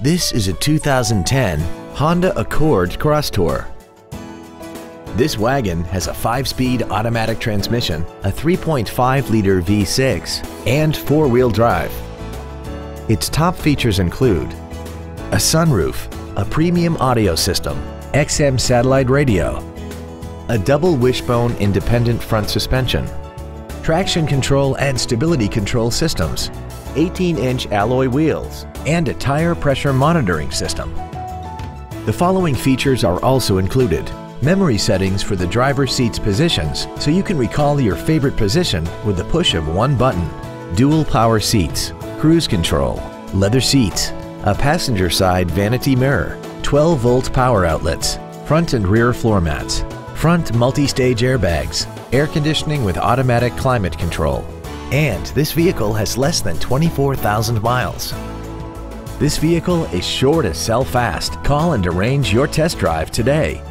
This is a 2010 Honda Accord Cross Tour. This wagon has a 5-speed automatic transmission, a 3.5-liter V6, and 4-wheel drive. Its top features include a sunroof, a premium audio system, XM satellite radio, a double wishbone independent front suspension, traction control and stability control systems, 18-inch alloy wheels, and a tire pressure monitoring system. The following features are also included: memory settings for the driver's seat's positions so you can recall your favorite position with the push of one button, dual power seats, cruise control, leather seats, a passenger side vanity mirror, 12-volt power outlets, front and rear floor mats, front multi-stage airbags, air conditioning with automatic climate control, and this vehicle has less than 24,000 miles. This vehicle is sure to sell fast. Call and arrange your test drive today.